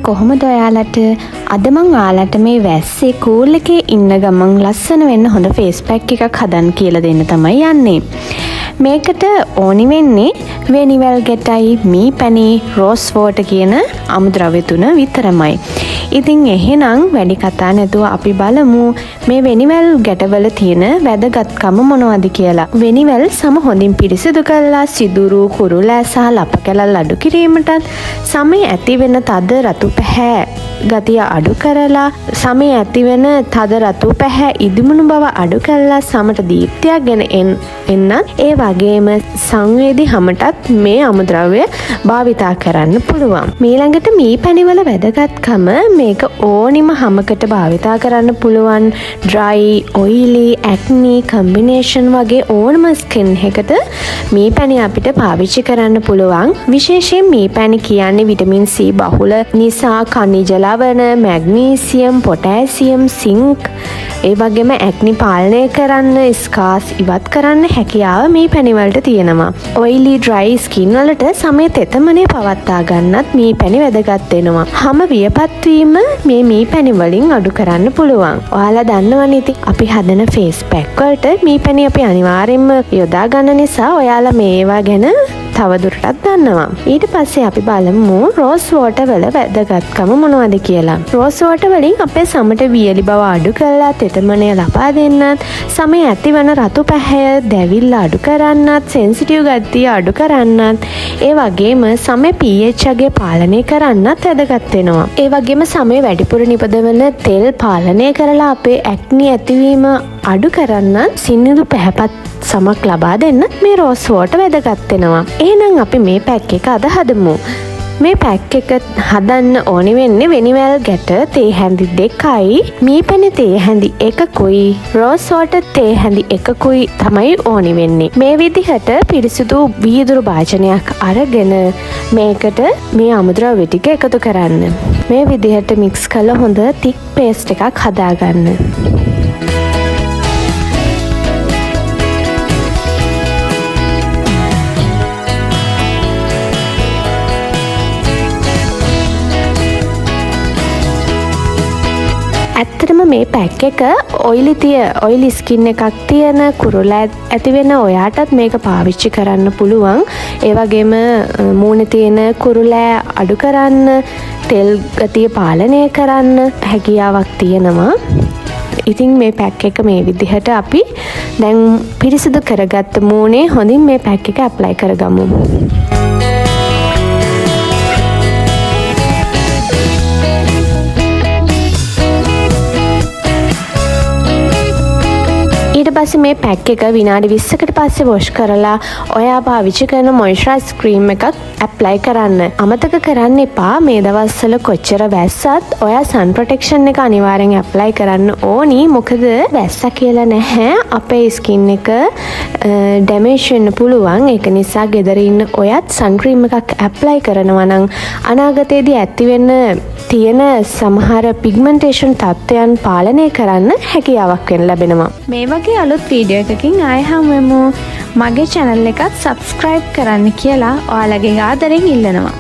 කොහොමද ඔයාලට අද මං ඔයාලට මේ වැස්සේ කූල් එකේ ඉන්න ගමන් ලස්සන වෙන්න හොඳ ෆේස් පැක් එකක් හදන්න කියලා දෙන්න තමයි යන්නේ. මේකට ඕනි වෙන්නේ වෙනිවැල් ගැටයි, මී පැණි, රෝස් වෝටර් කියන අමුද්‍රව්‍ය තුන විතරමයි. ඉතින් එහෙනම් වැඩි කතා නැතුව අපි බලමු මේ වෙනිවැල් ගැටවල තියෙන වැදගත්කම මොනවද කියලා. වෙනිවැල් සම හොඳින් පිරිසිදු කරලා සිදුරු, කුරුලෑ සහ ලප කැලල් අඩු කිරීමටත්, සමේ ඇති වෙන තද රතු පැහැ ගතිය අඩු කරලා, සමේ ඇති වෙන තද රතු පැහැ ඉදිමුණු බව අඩු කරලා සමට දීප්තියක් ගෙන එන්නත්, ඒ වගේම සංවේදී හමටත් මේ අමුද්‍රව්‍ය භාවිතා කරන්න පුළුවන්. ඊළඟට මී පැණිවල වැදගත්කම මේක ඕනිම හමකට භාවිතා කරන්න පුළුවන්. ඩ්‍රයි, ඔයිලි, ඇක්නි කම්බිනේෂන් වගේ ඕනම ස්කින් එකකට මී පැණි අපිට පාවිච්චි කරන්න පුළුවන්. විශේෂයෙන් මී පැණි කියන්නේ විටමින් C බහුල නිසා khනිජ ලවණ, මැග්නීසියම්, පොටෑසියම්, සිංක්, ඒ වගේම ඇක්නි පාලනය කරන්න, ස්කාර්ස් ඉවත් කරන්න හැකියාව මී පැණි වලට තියෙනවා. ඔයිලි, ඩ්‍රයි ස්කින් වලට සමේ තෙතමනේ පවත්වා ගන්නත් මී පැණි වැදගත් වෙනවා. හැම වියපත් වීම මේ මී පැණි වලින් අඩු කරන්න පුළුවන්. ඔයාලා දන්නවනේ ඉතින් අපි හදන ෆේස් පැක් වලට මී පැණි අපි අනිවාර්යෙන්ම යොදා ගන්න නිසා ඔයාලා මේවා ගැන තවදුරටත් දන්නවා. ඊට පස්සේ අපි බලමු රෝස් වෝටර් වල වැදගත්කම මොනවද කියලා. රෝස් වෝටර් වලින් අපේ සමට වියලි බව අඩු කරලා තෙතමනය ලබා දෙන්නත්, සමේ ඇතිවන රතු පැහැය දැවිල්ල අඩු කරන්නත්, සෙන්සිටිව් ගතිය අඩු කරන්නත්, ඒ වගේම සමේ pH අගය පාලනය කරන්නත් වැදගත් වෙනවා. ඒ වගේම සමේ වැඩිපුර නිපදවන තෙල් පාලනය කරලා අපේ ඇක්නි ඇතිවීම අඩු කරන්නත්, සිනිඳු පැහැපත් සමක් ලබා දෙන්නත් මේ රෝස් වෝටර් වැදගත් වෙනවා. එහෙනම් අපි මේ පැක් එක අද හදමු. මේ පැක් එක හදන්න ඕනි වෙන්නේ වෙනිවැල් ගැට තේ හැඳි 2යි, මී පැණි තේ හැඳි 1කුයි, රෝස් වෝටර් තේ හැඳි 1කුයි තමයි ඕනි වෙන්නේ. මේ විදිහට පිරිසිදු වීදුරු භාජනයක් අරගෙන මේකට මේ අමුද්‍රව්‍ය ටික එකතු කරන්න. මේ විදිහට මික්ස් කරලා හොඳ තික් පේස්ට් එකක් හදාගන්න. ඇත්තටම මේ පැක් එක ඔයිලි ස්කින් එකක් තියෙන, කුරුලෑ ඇති වෙන ඔයාටත් මේක පාවිච්චි කරන්න පුළුවන්. ඒ වගේම මූණේ තියෙන කුරුලෑ අඩු කරන්න, තෙල් ගතිය පාලනය කරන්න හැකියාවක් තියෙනවා. ඉතින් මේ පැක් එක මේ විදිහට අපි දැන් පිරිසිදු කරගත්ත මූණේ හොඳින් මේ පැක් එක ඇප්ලයි කරගමු. ඊට පස්සේ මේ පැක් එක විනාඩි 20කට පස්සේ වොෂ් කරලා ඔයා පාවිච්චි කරන මොයිස්චරයිස් ක්‍රීම් එකක් ඇප්ලයි කරන්න. අමතක කරන්න එපා මේ දවස්වල කොච්චර වැස්සත් ඔයා සන් ප්‍රොටෙක්ෂන් එක අනිවාර්යෙන් ඇප්ලයි කරන්න ඕනි. මොකද වැස්ස කියලා නැහැ, අපේ ස්කින් එක ඩැමේජ් වෙන්න පුළුවන්. ඒක නිසා ගෙදර ඉන්න ඔයත් සන් ක්‍රීම් එකක් ඇප්ලයි කරනවා නම් අනාගතයේදී ඇති වෙන්න තියෙන සමහර පිග්මන්ටේෂන් තත්ත්වයන් පාලනය කරන්න හැකියාවක් වෙන ලැබෙනවා. මේ වගේ අලුත් වීඩියෝ එකකින් ආයෙ හමු වෙමු. මගේ channel එකත් subscribe කරන්න කියලා ඔයාලගේ ආදරෙන් ඉල්ලනවා.